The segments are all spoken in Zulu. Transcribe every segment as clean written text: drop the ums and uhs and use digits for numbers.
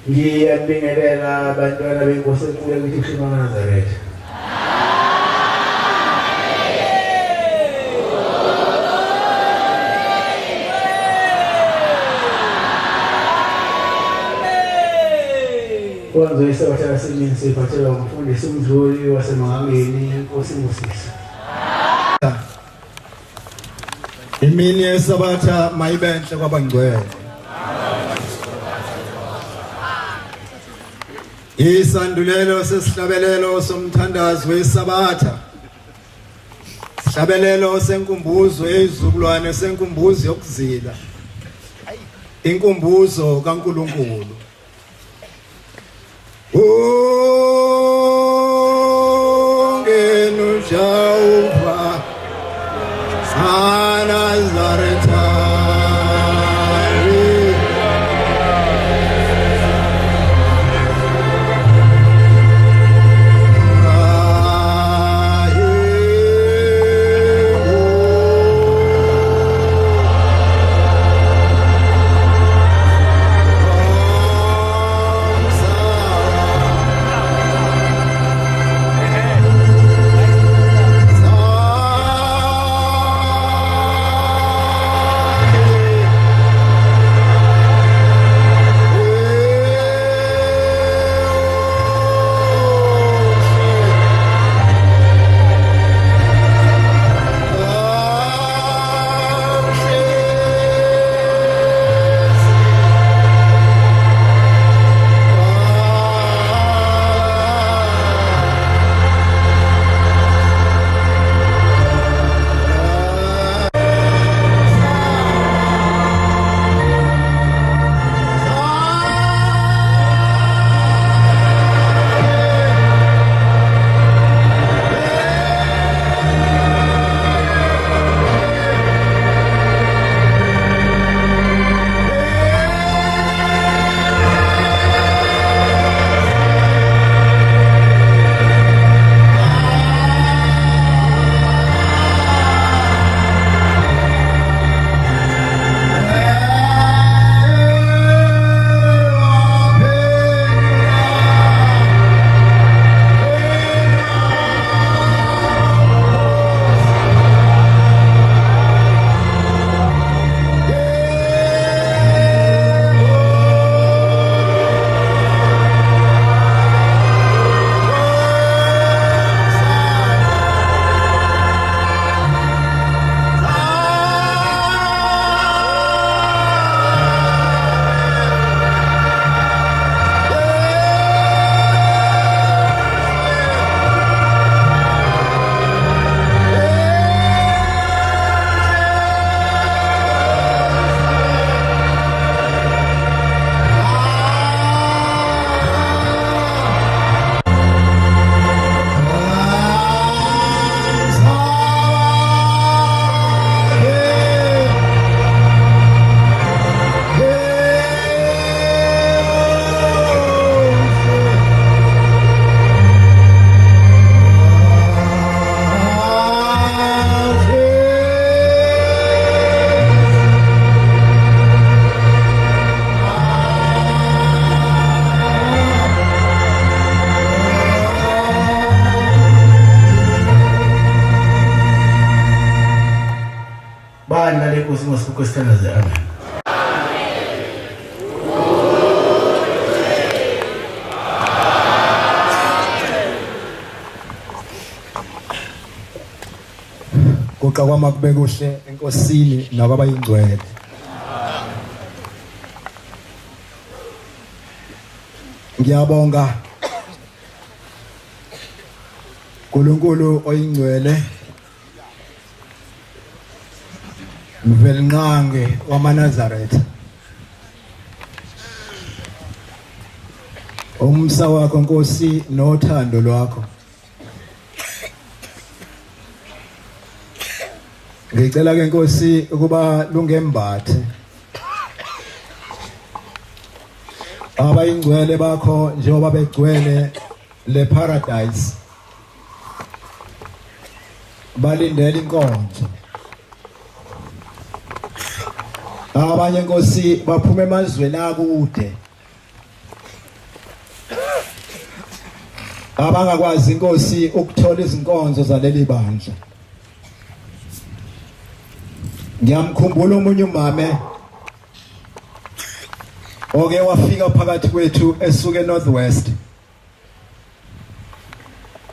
Ngiyabingelela abantwana benkosi enkulu ekithi Nazareth. Kwanza isabatha semini siphathela umfundisi Mdluli wasemangangeni inkosi Mosisi. Imini yesabatha mayibenhle kwabangcwele. Isandulelo sesihlabelelo somthandazo wesabatha. Sihlabelelo senkumbuzo yezizukulwane senkumbuzo yokuzila. Inkumbuzo kaNkulunkulu. Ungenu Jehova Nazareth. Nkosikazi amen. Kuqa kwama kube kuhle enkosini nababayingcwele. Ngiyabonga uNkulunkulu oyingcwele mvelinqange wamaNazaretha. Umsa wakho Nkosi nothando lwakho. Ngicela ke Nkosi ukuba lungembathe abayingcwele bakho njengoba begcwele le paradise balindele inkonzo. Abanye Nkosi baphuma emazweni akude abangakwazi Nkosi ukuthola izinkonzo zaleli bandla. Ngiyamkhumbula umunye umame oke wafika phakathi kwethu esuke Northwest.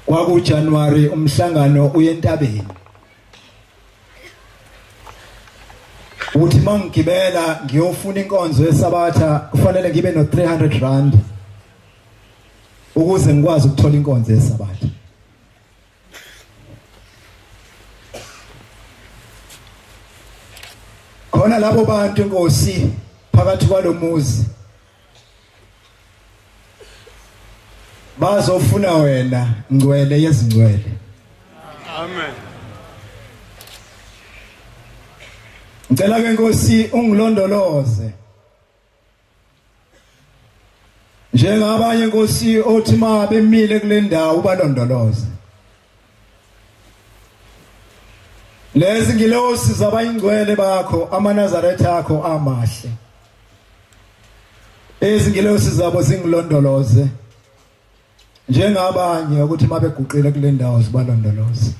Kwaku January umhlangano uye entabeni. Uthi mangigibela ngiyofuna inkonzo yesabatha kufanele ngibe no 300 rand ukuze ngikwazi ukuthola inkonzo yesabatha. Khona labo bantu Nkosi phakathi kwalomuzi bazofuna wena ngcwele yezingcwele. Amen. Ngicela ke Nkosi ungilondoloze njengabanye Nkosi othi ma bemile kule ndawo ubalondoloze. Lezi ngilosi zabayingcwele bakho amaNazaretha akho amahle. Ezingilosi zabo zingilondoloze njengabanye ukuthi mabeguqile kule ndawo zibalondoloze.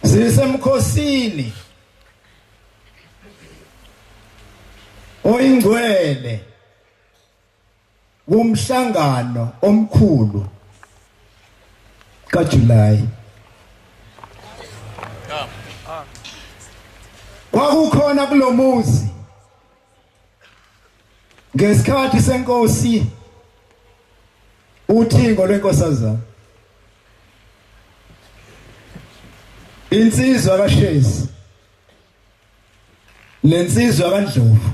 Sisemkhosini oyingcwele kumhlangano omkhulu kaJuly. Kwakukhona kulomuzi ngesikhathi senkosi uthingo lwenkosazana insizwa kaShezi lensizwa kaNdlovu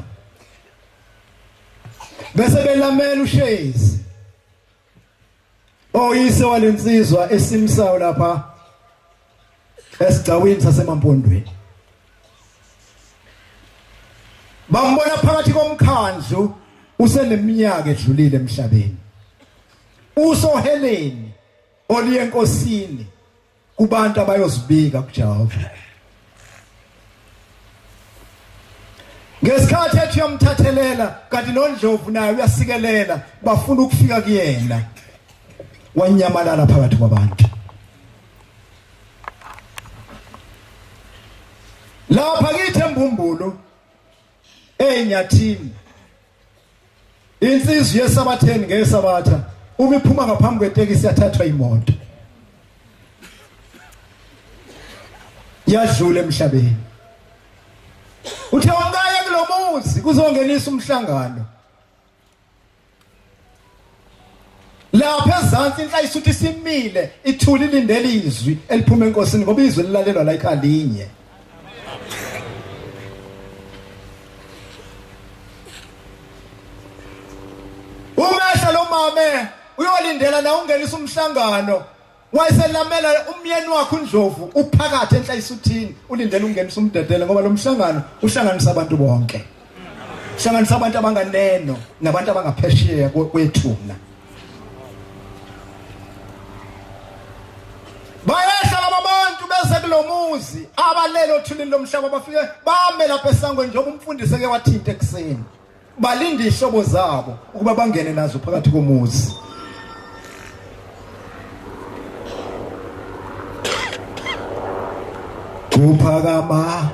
bese belamela uShezi oyise walensizwa esimsayo lapha esigcawini sasemampondweni. Bambona phakathi komkhandlu useneminyaka edlulile emhlabeni. Usoheleni oliye enkosini kubantu abayozibika kuJehova. Ngesikhathi ethi yamthathelela kanti noNdlovu naye uyasikelela bafuna ukufika kuyena. Wanyamalala phakathi kwabantu. Lapha kithi eMbumbulu eNyathini insizwe yesabatheni ngesabatha uma iphuma ngaphambi kwetekisi yathathwa imoto yadlula emhlabeni. Uthe wangaye kulomuzi kuzongenisa umhlangano. Lapha ezantsi inhla isuthi simile ithuli lindele izwi eliphuma enkosini ngoba izwi lilalelwa la ekhaya linye. Umehla lo mame uyolindela na ungenisa umhlangano wayeselamela umyeni wakhe uNdlovu uphakathi enhla isuthini ulindele ungenisa umdedele ngoba lo mhlangano uhlanganisa abantu bonke. Uhlanganisa abantu abanganeno nabantu abangaphesheya kwethuna. Bayehla abantu bese kulomuzi abalelo thulini lomhlaba bafike bame lapha esangweni njengoba umfundisi eke wathinta ekseni. Balinde ihlobo zabo ukuba bangene nazo phakathi komuzi. kuphakama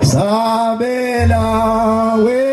sabela wena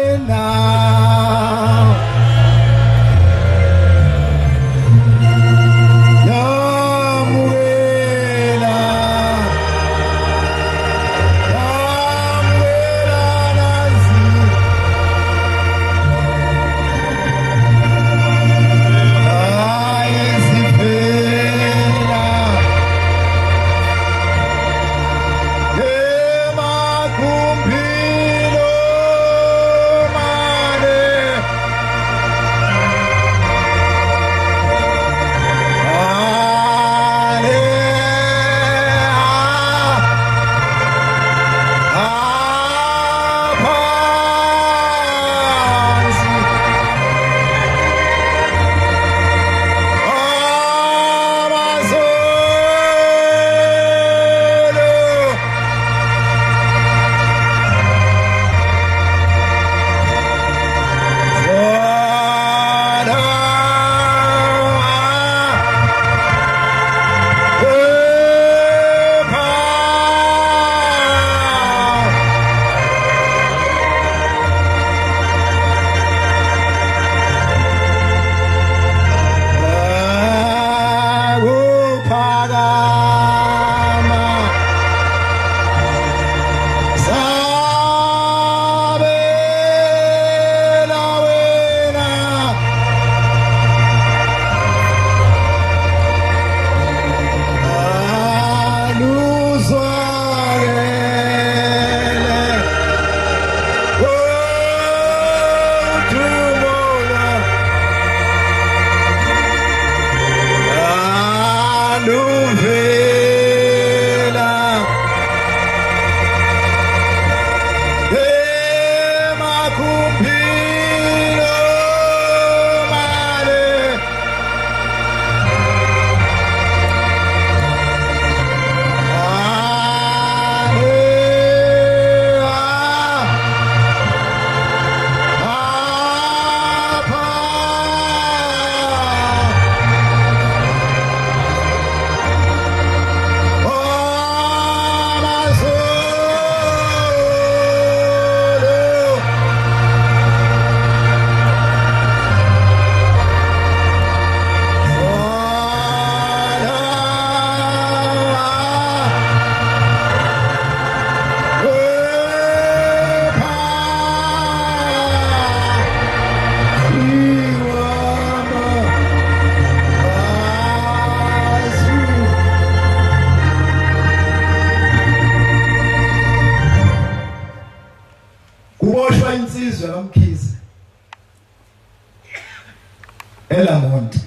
eLamonti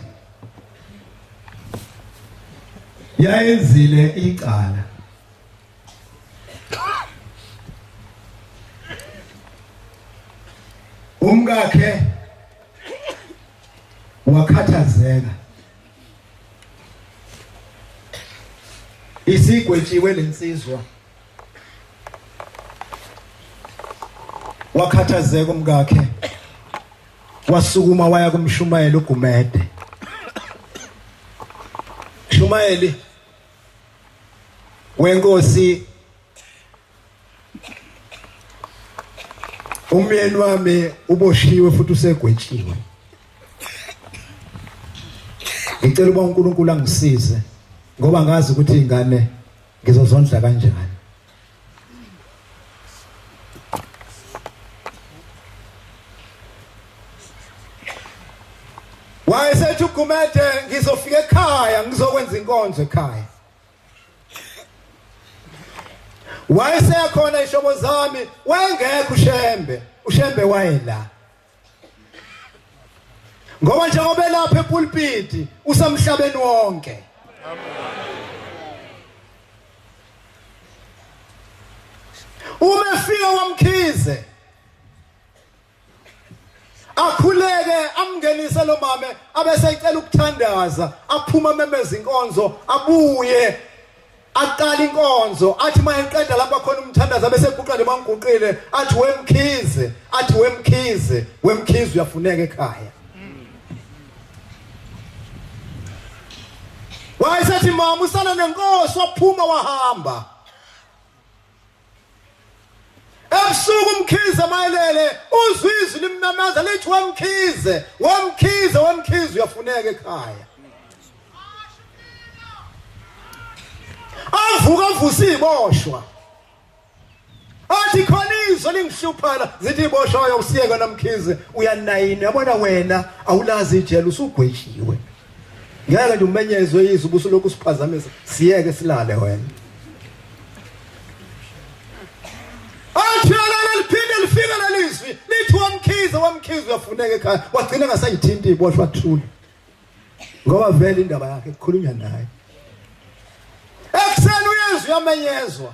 yayenzile icala umkakhe wakhathazeka isigwetshiwe lensizwa wakhathazeka umkakhe wasukuma waya kumshumayeli uGumede. Shumayeli wenkosi, umyeni wami uboshiwe futhi usegwetshiwe. Ngicela uba uNkulunkulu angisize ngoba ngazi ukuthi ingane ngizozondla kanjani. Wayesethi uGumede ngizofika ekhaya ngizokwenza inkonzo ekhaya. Wayesekhona ishobo zami wayengekho uShembe wayela. Ngoba njengoba lapha epulpiti usamhlabeni wonke. Uma efika wamkhize akhuleke amngenise lo mama abese ecela ukuthandaza aphuma memeza inkonzo abuye aqala inkonzo athi mayeqeda lapha khona umthandaza bese eguqa nje banguqile athi wemkhize uyafuneka ekhaya. wayesethi mama usana nenkosi waphuma wahamba ebusuku umkhize mayelele uzwizwi limnamaza lithi wamkhize uyafuneka ekhaya avuka mvusa iboshwa athi khona izwe lingihluphala zithi iboshwa uyosiyeka namkhize uyanayini yabona wena awulazi ijele usugwetshiwe ngeke nje umenyezwe izwi ubusuloku siphazamisa siyeke silale wena athiyala liphinde lifika lalizwi lithi wamkhize uyafuneka ekhaya wagcina ngasayithinta iboshwa thula ngoba vele indaba yakhe kukhulunywa naye ekseni uyezwe uyamenyezwa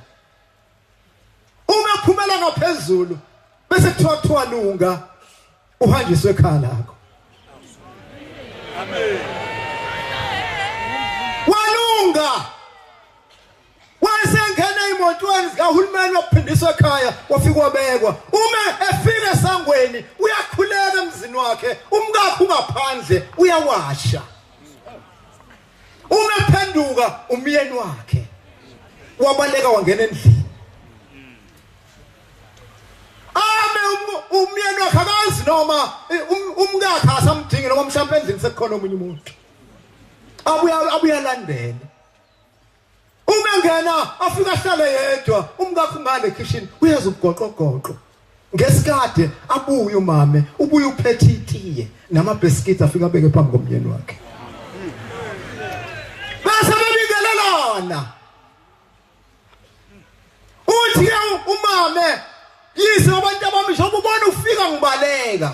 uma ephumela ngaphezulu bese kuthiwa lunga uhanjiswe ekhaya lakho amen walunga wasengena imotweni zikahulumeni waphindiswa ekhaya wafika wabekwa uma efika esangweni uyakhuleka emzini wakhe umkakhe ungaphandle uyawasha uma ephenduka umyeni wakhe wabaleka wangena endlini umyeni wakhe akazi noma umkakhe asamdingi noma mhlawumbe endlini sekukhona omunye umuntu abuyalandela uma ngena afika ahlale yedwa umkakhe ngale kitchen uyeza ukugoqogoqo ngesikade abuye umame ubuye uphethe itiye namabhiskiti afika abeke phambi komyeni wakhe bese bebingelelana uthi umame yise abantu abamisha ubona ufika ngibaleka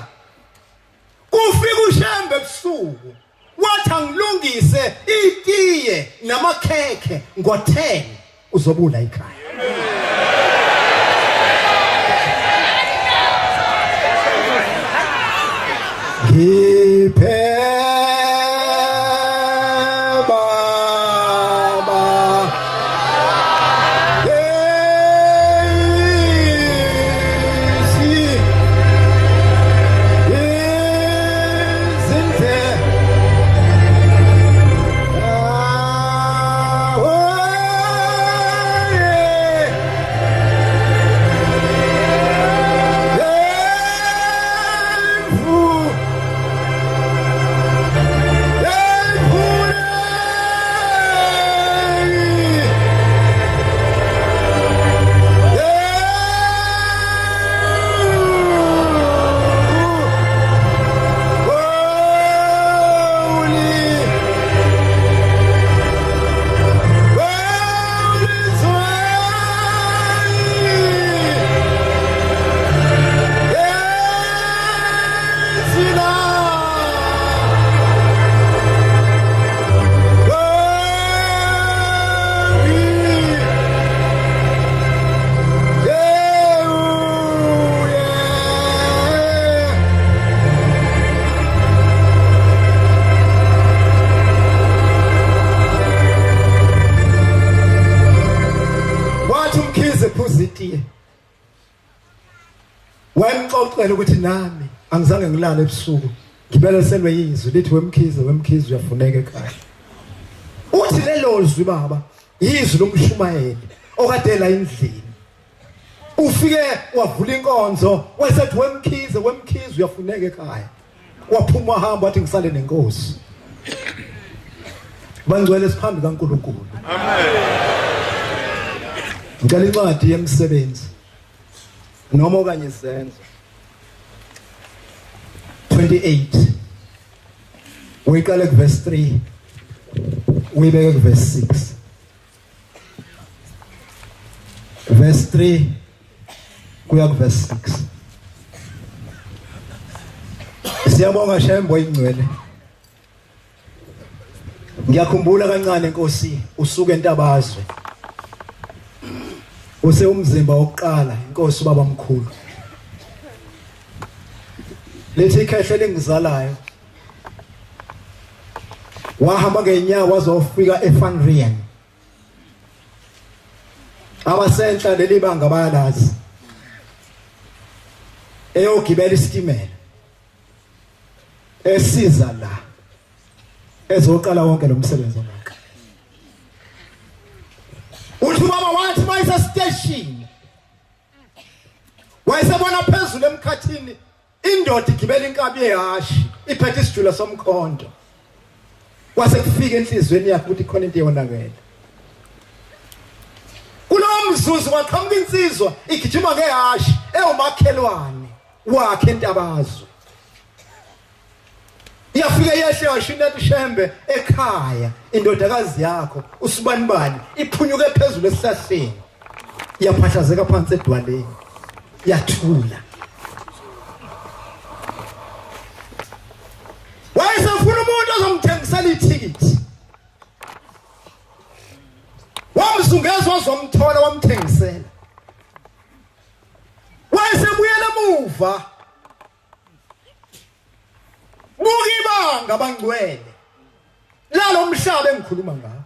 ufika ushembe ebusuku wathi angilungise itiye namakhekhe ngo-10 uzobula ekhaya ngiphe wemxoxela ukuthi nami angizange ngilale ebusuku ngibeleselwe yizwi lithi wemkhize uyafuneka ekhaya uthi lelo zwi baba yizwi lomshumayeli okade la endlini ufike wavula inkonzo wasethi wemkhize uyafuneka ekhaya waphuma wahamba wathi ngisale nenkosi bangcwele siphambi kaNkulunkulu amen ngicela incwadi yemsebenzi noma okanye izenzo 28 uyiqala kuverse 3 uyibeke kuverse 6 verse 3 kuya kuverse 6 siyabonga shembo ingcwele ngiyakhumbula kancane Nkosi usuke entabazwe use umzimba wokuqala Inkosi ubaba mkhulu lethi ikhehle lengizalayo wahamba ngenyawo wazofika eFanrian abasenhla leli banga bayalazi eyogibela isitimela esiza la ezoqala wonke lo msebenzi wakhe uthi baba wathi mayisa station wayesebona phezulu emkhathini indoda igibela inkabi yehashi iphethe isijula somkhonto kwase kufika enhlizweni yakhe ukuthi khona into eyonakele kulowo mzuzu kwaqhamuka insizwa igijima ngehashi ewumakhelwane wakhe entabazwe iyafika yehle washina Shembe ekhaya indodakazi yakho usibanibani iphunyuke phezulu esihlahleni yaphahlazeka phansi edwaleni yathula wayesefuna umuntu ozomthengisela ithikithi wamzungeza ozomthola wamthengisela wayesebuyela emuva bukibanga bangcwele lalo mhlaba engikhuluma ngawo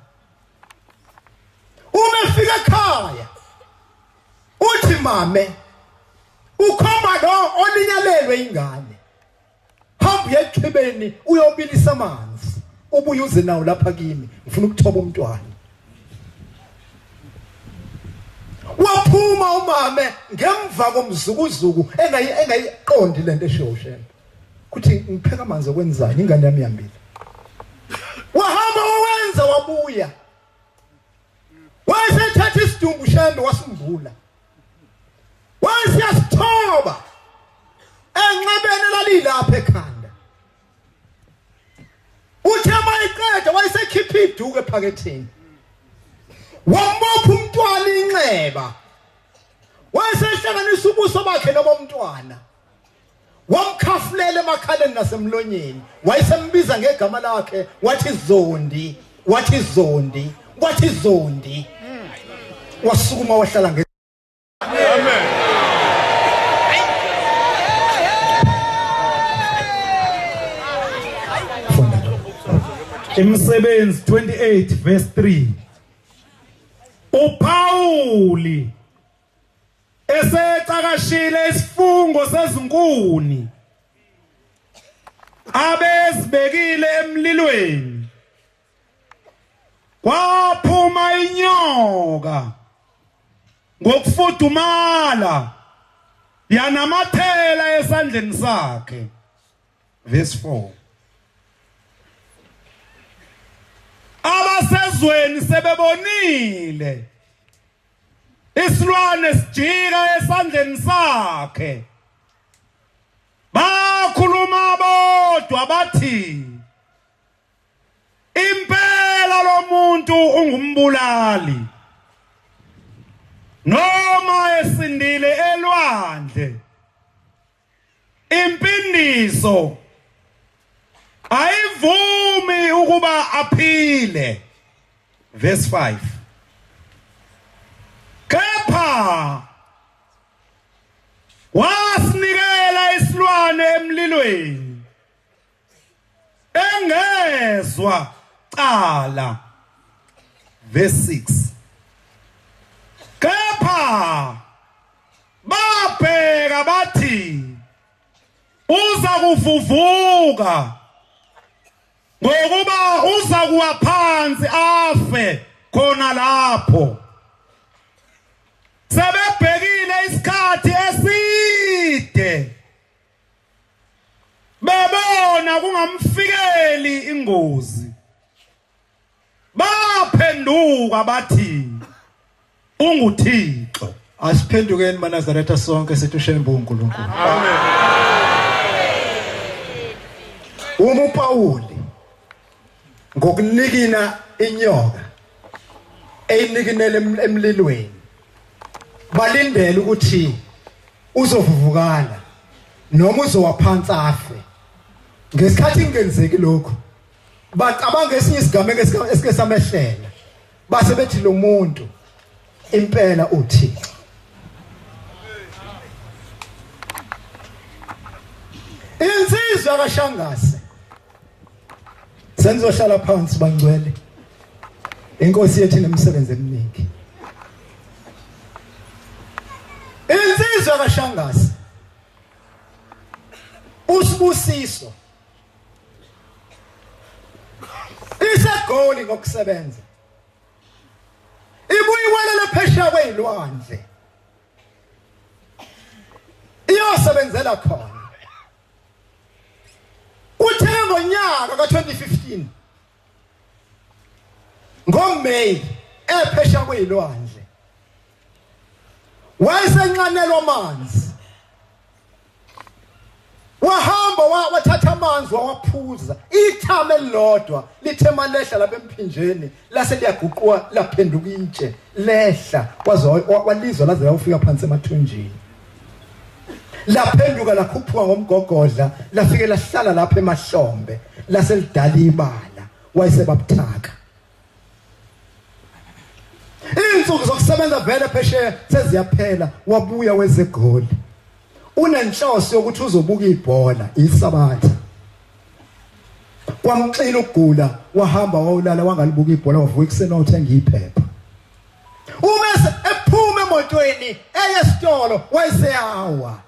uma efika ekhaya uthi mame ukhomba lo olinyalelwe ingane hamba yechibeni uyobilisa amanzi ubuye uze nawo lapha kimi ngifuna ukuthoba umntwana waphuma umame ngemva komzukuzuku engayiqondi lento eshoshela kuthi ngipheka amanzi okwenzani ingane yami yambili wahamba owenza wabuya wayesethatha isidumbu Shembe wasimbula wasiyasithoba enqabeni lalilapha ekhanda uthe mayiqeda wayesekhipha iduku ephaketheni wambopha umntwana inxeba wayesehlanganisa ubuso bakhe nobomntwana wamkhafulela emakhaleni nasemlonyeni wayesembiza ngegama lakhe wathi Zondi wathi Zondi wathi Zondi wasukuma wahlala nge amen Imisebenzi 28 verse 3 uPauli esecakashile isifungo sezinkuni abezibekile emlilweni kwaphuma inyoka ngokufudumala yanamathela esandleni sakhe verse 4 abasezweni sebebonile isilwane sijika esandleni sakhe bakhuluma bodwa bathi impela lo muntu ungumbulali noma esindile elwandle impindiso ayivumi ukuba aphile verse 5 kepha wasinikela isilwane emlilweni engezwa cala verse 6 kepha babheka bathi uza kuvuvuka ngokuba uza kuwa phansi afe khona lapho sebebhekile isikhathi eside bebona kungamfikeli ingozi baphenduka bathi unguThixo asiphendukeni maNazaretha sonke sithi uShembe uNkulunkulu amen uPauli ngokunikina inyoka eyinikinele emlilweni balindele ukuthi uzovuvukana noma uzowaphansi afe ngesikhathi ingenzeki lokho bacabanga esinye isigameko esike samehlela base bethi lo muntu impela uThixo insizwa kaShangase senzohlala phansi bangcwele inkosi yethu inemisebenzi eminingi insizwa kaShangase usibusiso isegoli ngokusebenza ibuyiwelele phesheya kwezilwandle iyosebenzela khona. Uthe ngonyaka ka2015 ngoMeyi ephesheya kwezilwandle wayesenqanelwa amanzi, wahamba wathatha amanzi wawaphuza, ithama elilodwa lithe malehla lapha emphinjeni lase liyaguqwa laphenduka itshe lehla walizwa laze layofika phansi emathunjini, laphenduka lakhuphuka ngomgogodla lafike lahlala lapha emahlombe lase lidala ibala wayesebabuthaka. Insuku zokusebenza vele phesheya seziyaphela, wabuya wezeGoli unenhloso yokuthi uzobuka ibhola isabatha. Kwamxina ukugula, wahamba wawulala wangalibuka ibhola, wavuka ekuseni wayothenga iphepha. Uma ephuma emotweni eye esitolo wayeseyawa,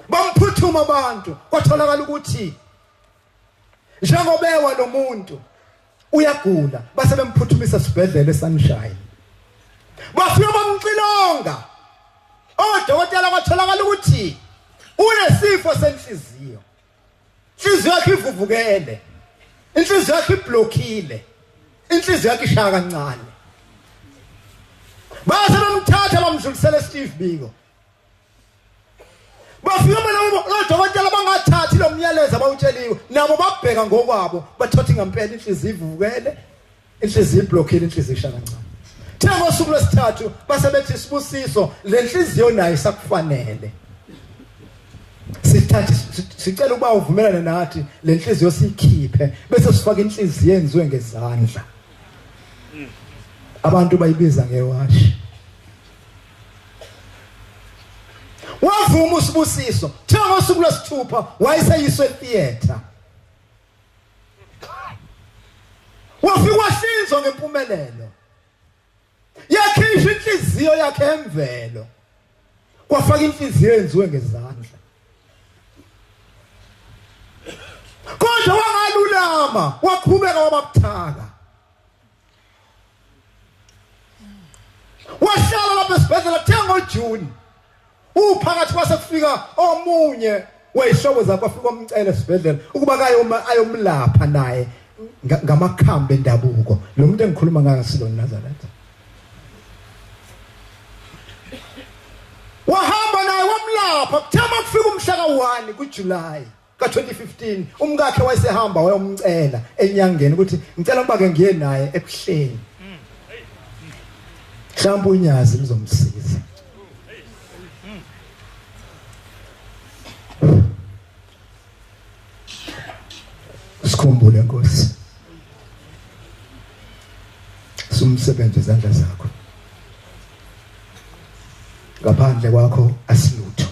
bamphuthuma abantu, kwatholakala ukuthi njengobewa lo muntu uyagula, base bemphuthumisa esibhedlela eSunshine. Bafika bamxilonga, odokotela kwatholakala ukuthi unesifo senhliziyo, inhliziyo yakhe ivuvukele, inhliziyo yakhe iblockile, inhliziyo yakhe ishaya kancane. Base bamthatha bamdlulisela eSteve Biko. Bafika odokotela bangathathi lo myalezo abawutsheliwe, nabo babheka ngokwabo bathothi ngempela inhliziyo ivuvukele, inhliziyo iblockile, inhliziyo ishaya kancane. Thenga ngosuku lwesithathu base bethi Sibusiso le nhliziyo nayo isakufanele. Sithathe sicela ukuba uvumelane nathi le nhliziyo sikhiphe bese sifaka inhliziyo enziwe ngezandla. Abantu bayibiza ngewashi. Wavuma uSibusiso, thenga ngosuku lwesithupha wayeseyiswe etheater. Wafika wahlinzwa ngempumelelo. Yakhishwa inhliziyo yakhe emvelo, kwafaka inhliziyo enziwe ngezandla. Kodwa wangalulama, waqhubeka wababuthaka. Wahlala lapha esibhedlela thenga ngoJuni. Uphakathi kwase kufika omunye weyihlobo zakhe wafika umcela esibhedlela ukuba ayomlapha naye ngamakhambi endabuko. Lo muntu engikhuluma ngayo silo Nazareth. Wahamba naye wamlapha kuthama kufika umhla ka1 kuJuly ka2015. Umkakhe wayesehamba wayomcela enyangeni ukuthi ngicela ukuba ke ngiye naye Ebuhleni, mhlawumbe unyazi lizomsiza. Sikhumbule Nkosi, sumsebenze izandla zakho, ngaphandle kwakho asilutho.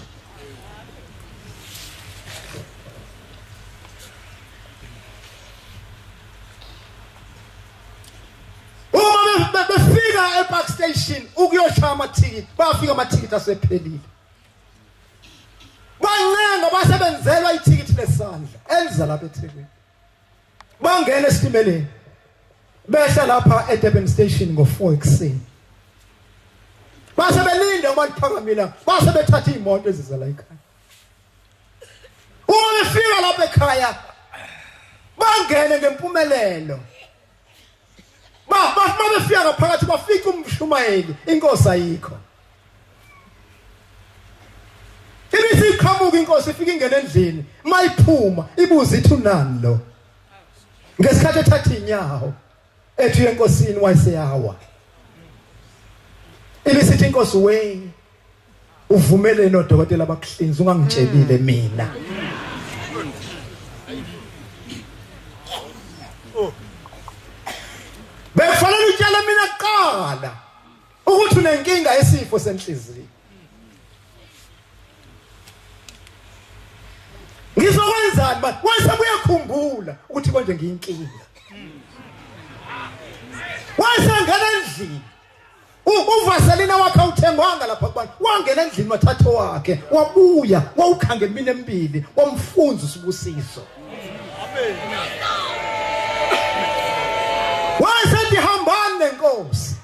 Uma befika ePark Station ukuyoshaya amathikiti, bafika amathikiti asephelile. Bancenga basebenzelwa ithikiti lesandla eliza lapha eThekwini. Bangena esitimeleni behla lapha eDurban Station ngo4 ekseni. Base belinda uma liphakamile, base bethatha imoto eziza la ekhaya. Uma befika lapha ekhaya bangene ngempumelelo. Bafika ngaphakathi bafika umshumayeli, inkosi ayikho. Ibithi iqhamuka inkosi ifika ingene endlini, mayiphuma ibuza ithi unani lo. Ngesikhathi ethatha inyawo ethi enkosini wayeseyawa. Ibisithi inkosi we uvumele nodokotela abakuhlinza ungangitshelile mina. Befanele utshela mina kuqala ukuthi unenkinga yesifo senhliziyo. Ngizokwenzani manje? Wayesebuyakhumbula ukuthi konje ngiyinkinga. Wayesengena endlini. Uvaselina wakhe uthengwanga lapha kubantu. Wangena endlini wathatha wakhe, wabuya, wawukhangela mina emibili, wamfunza uSibusiso. Amen. Wayesethi hambani nenkosi.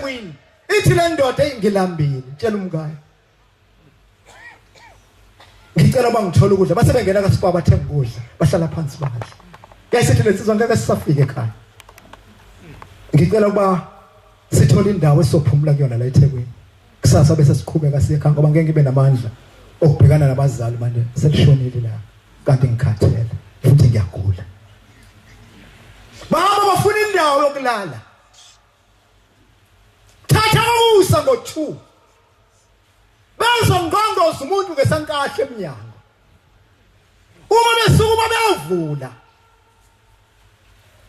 eThekwini ithi le ndoda engilambile tshela umkayo ngicela bangithola ukudla base bengena kaSipa bathenga ukudla bahlala phansi badla yayisithi lensizwa ngeke sisafike ekhaya ngicela ukuba sithola indawo esophumula kuyona la eThekwini kusasa bese siqhubeka siye ekhaya ngoba ngeke ngibe namandla okubhekana nabazali manje selishonile la kanti ngikhathele futhi ngiyagula baba bafuna indawo yokulala thatha ukusa ngo2 bezongongoza umuntu ngesankahle eminyango uma besukuma beyavula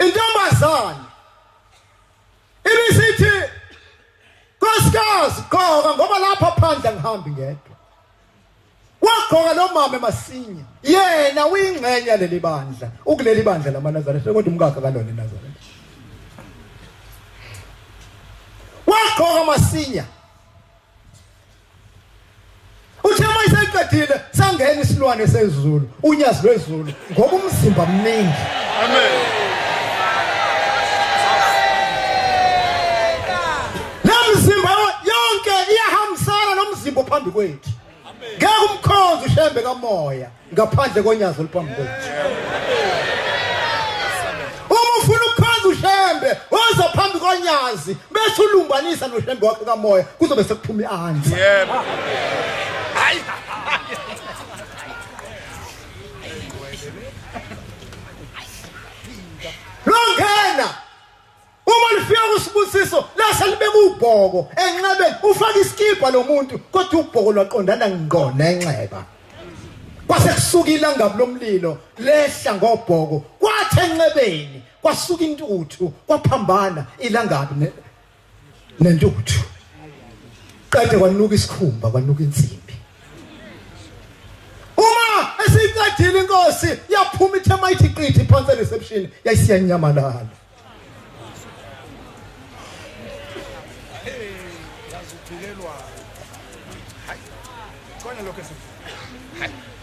intombazane ibisithi nkosikazi goka ngoba lapha phandle ngihambi ngedwa wagoka lo mama Masinya yena uyingxenye leli bandla ukuleli bandla lamaNazaretha kodwa umkakhe kalona eNazaretha wagoka Masinya uthe mayiseqedile sangena isilwane sezulu unyazi lwezulu ngoba umzimba mningi amen lamzimba yonke iyahambisana nomzimba phambi kwethu ngeke umkhonzo ushembe kamoya ngaphandle konyazo oliphambi kwethu uma ufuna ukukhonza ushembe woza phambi konyazi bese ulumbanisa noshembe wakhe kamoya kuzobe sekuphuma ianza yebo hayi longena uma lifika kusibusiso la selibeka ubhoko enxebeni ufaka iskipa lo muntu kodwa ubhoko lwaqondana ngqo nenxeba kwase kusukile ngabu lomlilo lehla ngobhoko kwathi enxebeni kwasuka intuthu kwaphambana ilangabi nentuthu kade kwanuka isikhumba kwanuka insimbi uma esiqedile inkosi yaphuma ithema ithi qithi phansi reception yayisiyanyamalala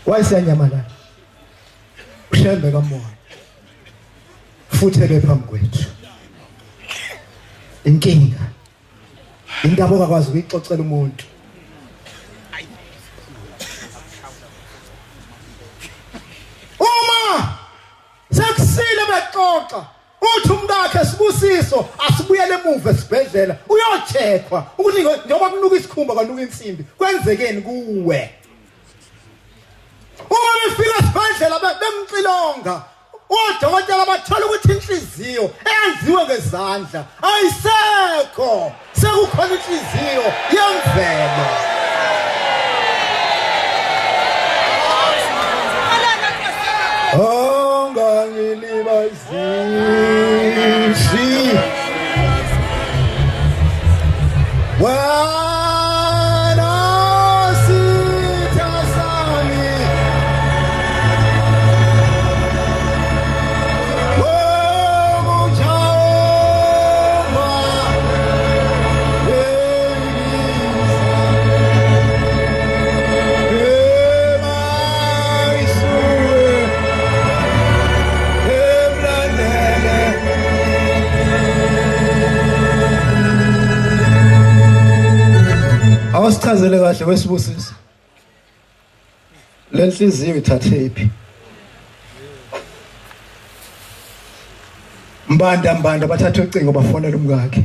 wayisiyanyamalala ushembe kamoya futhi ebephambi kwethu inkinga indaba okakwazi ukuyixoxela umuntu uma sekusile bexoxa uthi umkakhe Sibusiso asibuyele emuva esibhedlela uyocheckwa ukuthi njengoba kunuka isikhumba kwanuka insimbi kwenzekeni kuwe uma befika esibhedlela bemxilonga odokotela bathola ukuthi inhliziyo eyenziwe ngezandla ayisekho sekukhona inhliziyo yemvelo ongangilibazisi awusichazele kahle weSibusiso lenhliziyo ithathephi mbanda bathatha ucingo bafonela umkakhe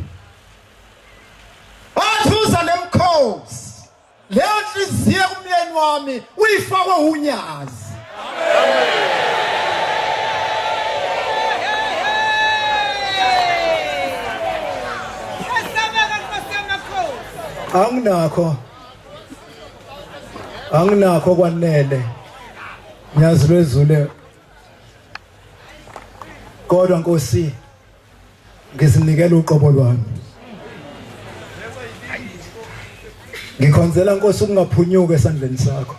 athuza nemkhosi le nhliziyo kumyeni wami uyifakwe unyazi anginakho kwanele nyazi lwezule kodwa Nkosi ngizinikela uqobo lwami ngikhonzela Nkosi ukungaphunyuka esandleni sakho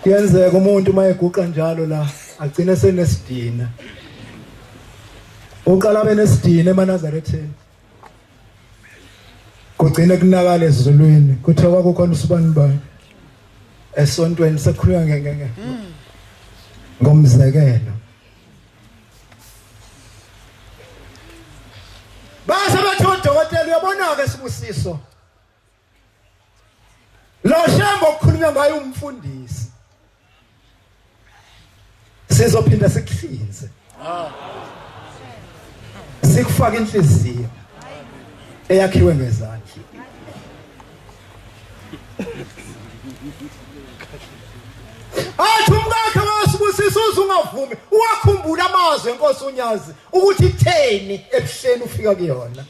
kuyenzeka umuntu mayeguqa njalo la agcine senesidina uqala benesidina eManazaretheni kugcina kunakala ezulwini kuthiwa kwakukhona usibanibani esontweni sekukhulunywa ngomzekelo base bathola Uyabona ke Sibusiso. Lo shembo okukhulunywa ngayo umfundisi. Sizophinda sikuhlinze. Sikufaka inhliziyo eyakhiwe ngezandla. Athi umkakhe waSibusiso uzungavumi uwakhumbula amazwi enkosi uNyazi ukuthi itheni Ebuhleni ufika kuyona.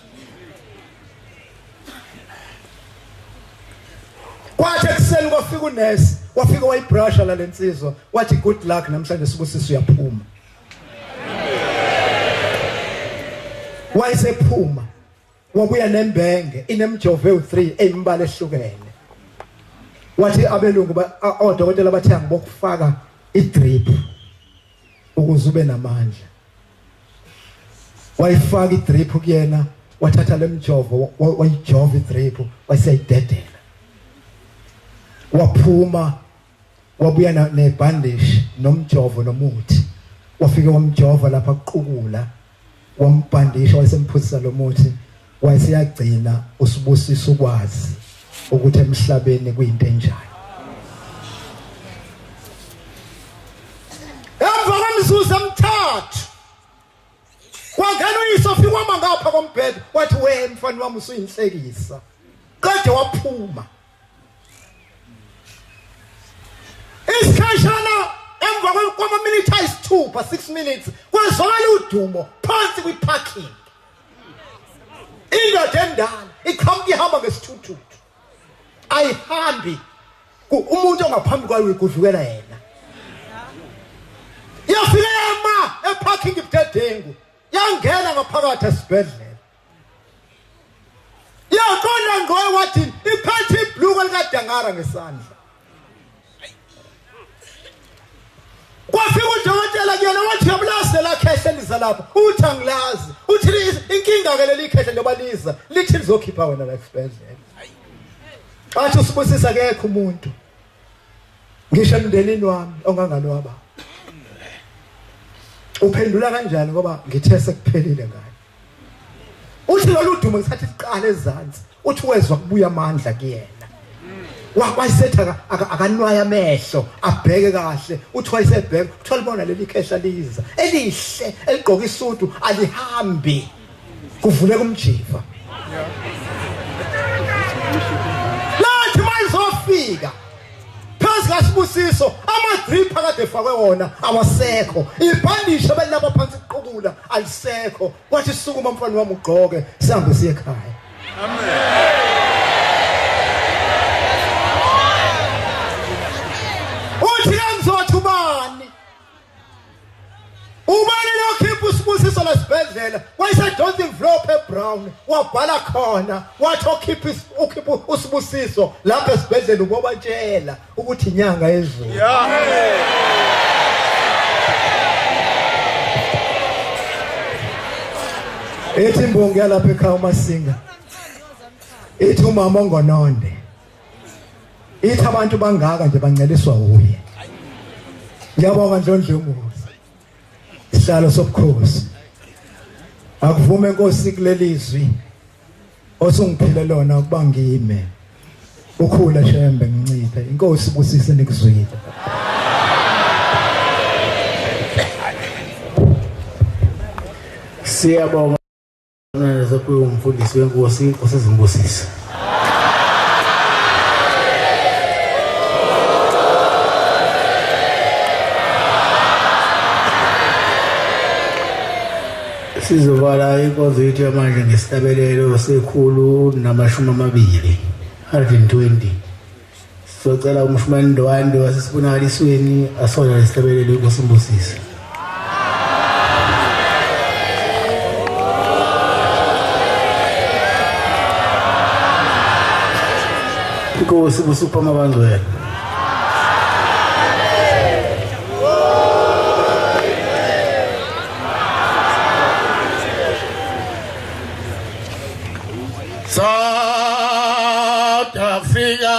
Kwathi ekuseni kwafika unesi wafika wayibrusha la lensizwa wathi good luck namhlanje Sibusiso uyaphuma. Wayesephuma wabuya nembenge inemjove u3 eyimbala ehlukene. Wathi abelungu odokotela bathi angibokufaka idrip ukuze ube namandla. Wayifaka idrip kuyena wathatha lemjovo wayijova idrip waseyidedela. Waphuma wabuya nebandage nomjovo nomuthi. Wafike wamjova lapha kuqukula wambandisha wayesemphuzisa lo muthi wayesiyagcina uSibusiso ukwazi ukuthi emhlabeni kuyinto enjani. Emva kwemzuzu emithathu kwangena uyisofi kwama ngapha kombhede wathi we mfana wami usuyinhlekisa kade waphuma. Isikhashana emva kwama-minute ayisithupha 6 minutes kwazwakala udumo phansi kwi-parking. Indoda endala iqhamuka ihamba ngesithuthuthi ayihambi umuntu ongaphambi kwayo igudlukela yena. Yafika yama eparking ibudedengu yangena ngaphakathi esibhedlela. Yaqonda ngoye wathi iphethe ibhluku likadangara ngesandla. Kwafika udokotela kuyena wathi yabulasela khehla liza lapha uthi angilazi uthi inkinga ke leli khehla njengoba liza lithi lizokhipha wena la esibhedlela. Athi uSibusisa akekho umuntu ngisho emndenini wami ongangalwaba. Uphendula kanjani ngoba ngithe sekuphelile ngayo. Uthi lolu dumo ngisathi siqala ezantsi uthi wezwa kubuya amandla kuyena. Wayisetha akanwaya amehlo abheke kahle uthi wayesebheka uthola bona leli khehla liza elihle eligqoka isudu alihambi kuvule kumjiva. Lathi mayizofika phansi kaSibusiso amadrip akade efakwe wona awasekho ibhandisha belapha phansi iqhubula alisekho kwathi sukuma mfana wami ugqoke sihambe siye ekhaya. Amen. Ubani lokhipha uSibusiso lesibhedlela wayesedonsa envelope ebrown wabhala khona wathi ukhipha uSibusiso lapha esibhedlela ubobatshela ukuthi inyanga ezulu. Ethi imbongi yalapha ekhaya uMasinga ethi umama ongononde ithi abantu bangaka nje banceliswa uye. Ngiyabonga Ndlondlungu isihlalo sobukhosi akuvume inkosi kulelizwi osungiphile lona ukuba ngime ukhula shembe nginciphe inkosi Busise nikuzwile. Siyabonga nazokuba umfundisi wenkosi inkosi ezimbusisa. Sizovala inkonzo yethu yamanje ngesitabelelo sekhulu nama-20 120. Sizocela umshumani Ndwande wasesibonakalisweni asona lesitabelelo inkosi Mbusisa. Inkosi Busupha Mabangwela. South Africa,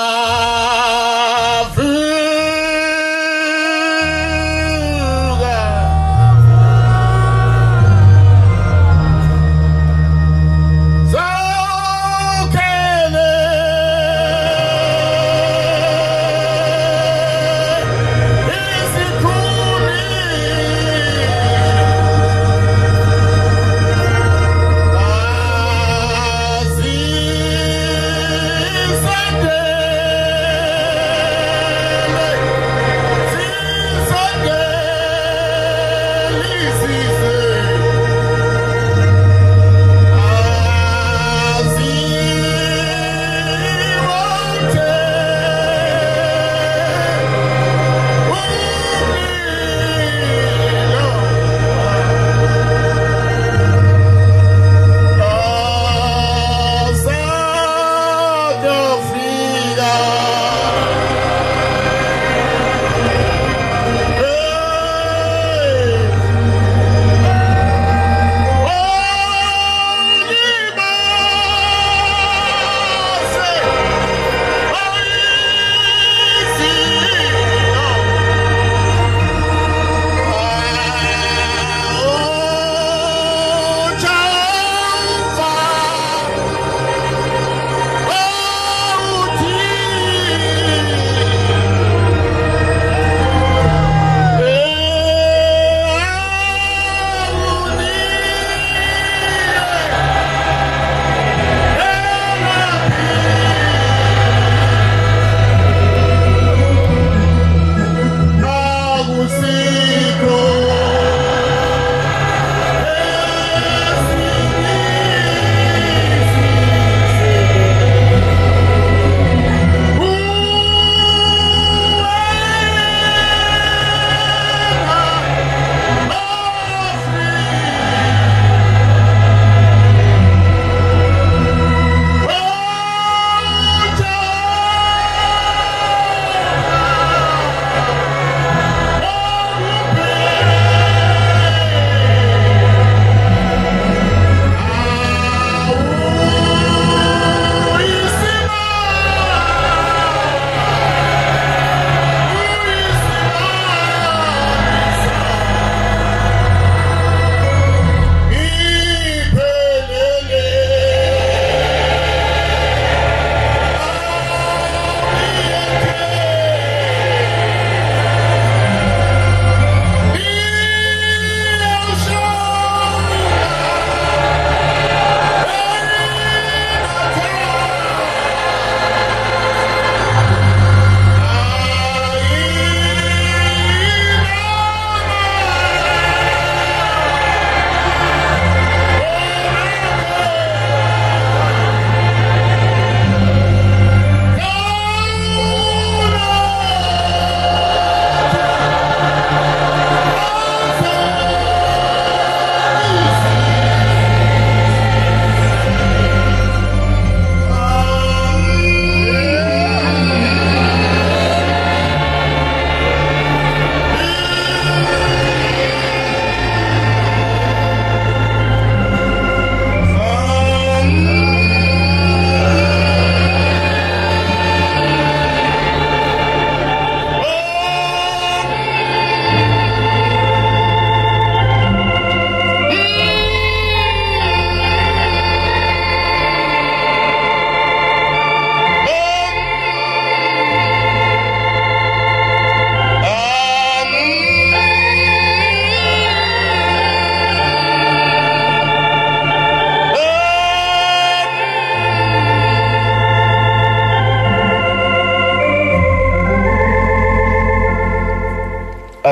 South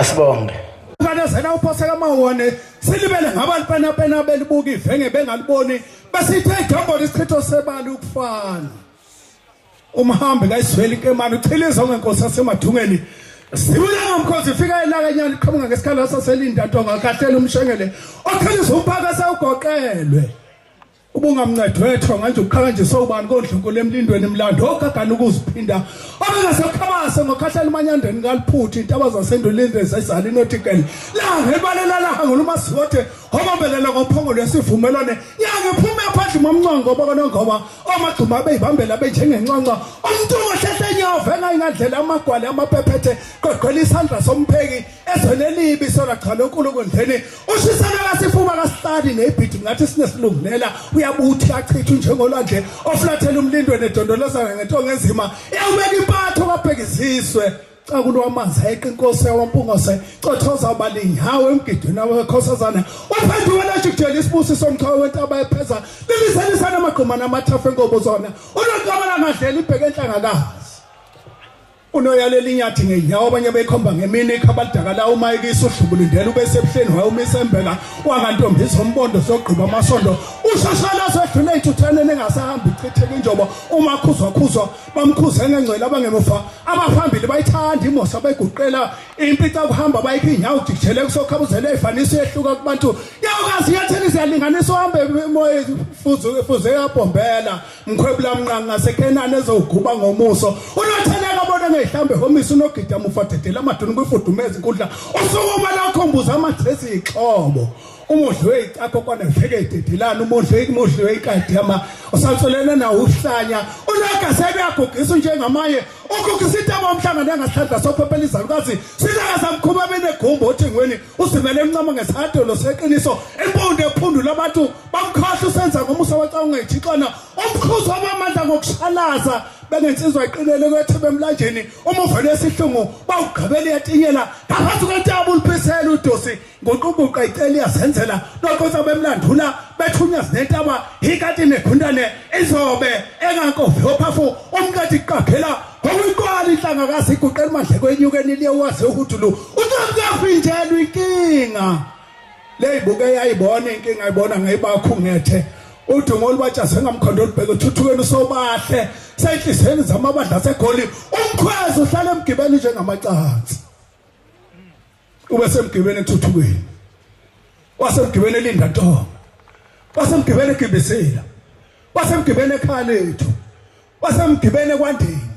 Asibonge. Kana sena uphosela amawone silibele ngabantu pena belibuka ivenge bengaliboni basithe igombo lesichitho sebali ukufana. Umhambe kayiswele inkemane uchiliza ngenkosi yasemadungeni. Sibuya ngomkhosi ifika elakanyana iqhamuka ngesikhala saselinda ntonga kahlele umshengele okhaliza umphaka sawugoqelwe. Ubungamncedwetho manje ukhanje sowubani kodluko lemlindweni emlando ogagana ukuziphinda abangasekhabase ngokhahlela emanyandeni ngaliphutha intaba zasendulini ezizali notikel la ngebalela la ngolumasibothe obambelela ngomphongolo lesivumelwane yangephuma phandle momncongo bokonongoba omagcuma beyibambela benjengenconco umuntu ohlehle nyawo venga ingadlela amagwala amaphephethe qoqela isandla sompheki ezonelibi sona cha lonkulunkulu ndleni ushisana kasifuba kasihlali nebhidi ngathi sinesilungulela uyabuthi achitha njengolwandle oflathela umlindweni edondolozana ngentonga enzima yawubeka impatho kabhekisiswe xa kulo amanzi ayeqa inkosi yawampungose cothoza abalingi hawe emgidweni abakhosazana uphenduka lajikujela isibusiso somchawe wentaba epheza liliselisana amagquma namathafu enkobo zona unoqabala ngadlela ibheke enhlangakazi unoyalela inyathi ngenyawo abanye beyikhomba ngemini ikhabalidaka la umayikisa udlubulindela ubesebuhleni wayemisembeka wangantombi izombondo sogqiba amasondo ushashana sedlule ithuthelene nengasahambi ichitheke injobo uma khuzwa bamkhuze ngengcwele abangemuva abaphambili bayithanda imosa bayiguqela impica kuhamba bayikho inyawo ujikijele kusokhabuzele efanisi yehluka kubantu yawukazi yatheni siyalinganisa uhambe emoya fuze yabombela mkhwebula mnqanqa ngasekenane ezoguba ngomuso unotheleka bona ngehlambe homisa unogida mufathetela amaduni kwifudumeza inkundla usukuma lakhombuza amathesi ixhobo umudli weyicakho kwana veke idedelana umudli weyikadi yama usansolena na uhlanya unaga sebeyagugisa njengamaye ukugisa intaba omhlangano engasihlandla sophepela izalukazi silaka samkhuma benegumbo othengweni usimele emncama ngesihadolo seqiniso empondo ephundu labantu bamkhahla usenza ngomusa waca ungethixana umkhuzo wamandla ngokushalaza bengensizwa iqinele kwethebe emlanjeni umuva lesihlungu bawugqabela yatinyela ngaphansi kwentaba uliphisela udosi ngoqubuqa icela iyazenzela noqosa bemlandula bethunya zinentaba ikati negundane izobe engankovi ophafu umkati iqaphela ngokuyiqwala inhlanga kasi iguqela mandle kwenyukeni liyewazi uhudulu unomkafinjelwa inkinga leyibuke yayibona inkinga ayibona ngayibakhungethe udumo olubatshaze ngamkhondo olubheke uthuthukeni usobahle seyinhliziyweni zamabandla segoli umkhwezi uhlala emgibeni njengamacansi ube semgibeni ethuthukeni wasemgibeni elinda ntonga wasemgibeni egibisela wasemgibeni ekhaya lethu wasemgibeni ekwandeni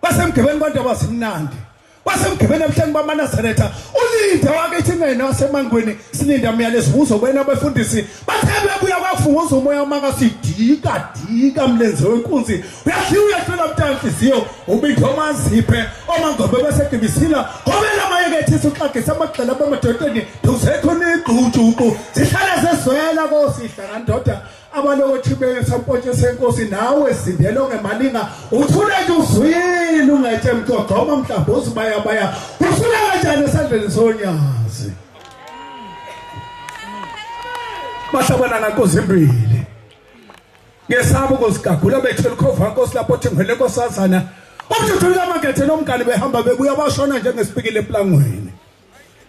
wasemgibeni kwandaba simnandi wasemgibeni ebuhleni bamanazaretha ulinde wakithi ngene wasemangweni silinda myalezo uzobena abafundisi bathebe buya kwafunguza umoya makasidika mlenze wenkunzi uyadliwa uyahlola mtanhliziyo ubinto maziphe omangobe basegibisila obela mayekethisa uxagisa amagxela bamadodeni duzetho negqujuqu zihlala zeswela kosihla ndoda abalokuthi besampontshe senkosi nawe sindele ngemalinga uthule nje uzwile ungethe mgcogcoma mhlawumbe uzibaya usula kanjani esandleni sonyazi basabana nankosi imbili ngesabo kosigagula bethela khova nkosi lapho thengwele nkosazana umthuthuka amakethe nomkani behamba bebuya bashona njengesipikile eplangweni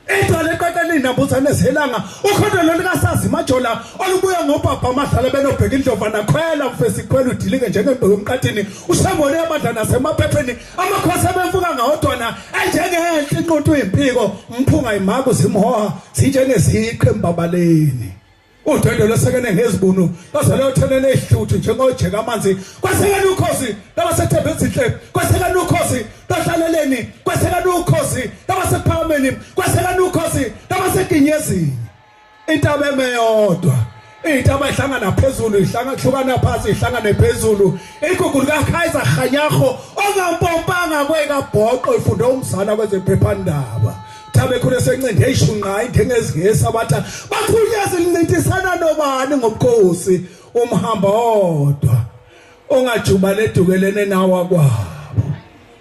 Idole qaqelini nambuzane zelanga ukhondolo likasazi majola olubuya ngobhabha amadlala benobheka indlova nakhwela mfesi khwela udilike njengembheke emqathini usembone amadla nasemaphepheni amakhosi abemfuka ngawodwana enjengenhle inqondo impiko umphunga imako zimhoha sinjengeziqhe embabaleni udwendwe lwesekene ngezibunu bazale othelele ihluthu njengojeka amanzi kwasekene ukhosi labasethembe ezinhle kwasekene ukhosi bahlaleleni kwasekene ukhosi labasekuphakameni kwasekene ukhosi labasekinyezini intaba emeyodwa intaba ihlangana phezulu ihlangana phansi ihlangana phezulu igugu likaKaiser Khanyago ongampompanga kwekabhoqo ifunde umzala kwezephephandaba tabe khule sencinde ishunqa indengezingesi abatha bakhunyaza lincintisana nobani ngobukhosi umhamba odwa ongajuba ledukelene nawa kwabo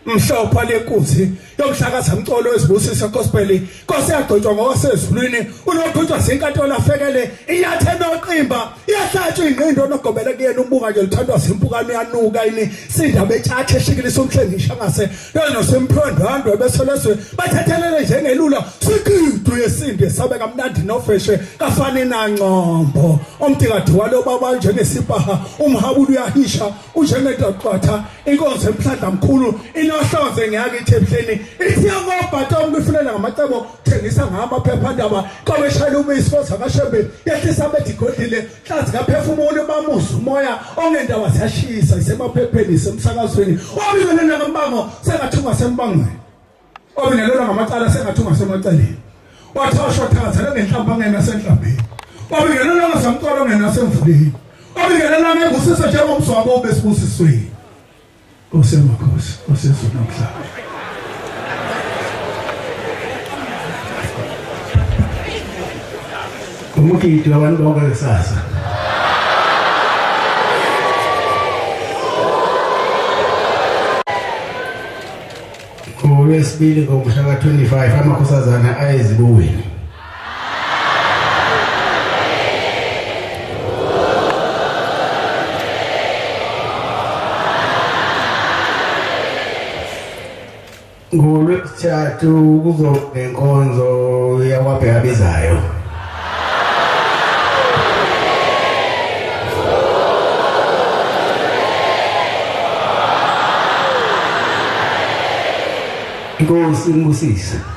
mhlopha lenkunzi yomhlakaza umcolo wesibusiso gospel Nkosi yagcotshwa ngowasezulwini unogcotshwa zinkantolo afekele iyathe noqimba iyahlatshwa ingqindo nogobele kuyena umbuka nje lithandwa simpukane yanuka ini sindaba etshathe eshikilisa umhlengisha ngase yona semphondwandwe bese leswe bathethelele njengelula sikidu yesinde sabe kamnandi nofreshe kafani nancombo omtikadiwa lo baba njengesipaha umhabulo uyahisha unjengedaqatha inkonzo emhlandla mkhulu inohlonze ngiyakithi Ebuhleni ithi yakobhatom kufunela ngamacebo thengisa ngamaphephandaba qabeshayela ubeyisifosa kaShembe yehlisa bedigodile hlazi kaphefumulo bamuza umoya ongendaba ziyashisa isemaphepheni isemsakazweni obingelela ngambango sengathunga sembangweni obingelela ngamacala sengathunga semaceleni wathashwa thatha ngenhlamba ngena senhlambeni obingelela ngasamcolo ngena semvuleni obingelela ngengusisa njengomswabo obesibusisweni osemakhosi osezona mhlaba umukiti wabantu bonke kusasa ngolwesibili ngomhla ka-25 amakhosazana ayezibuweni ngolwesithathu kuzoba nenkonzo yakwabheka bezayo Inkosi ngusisa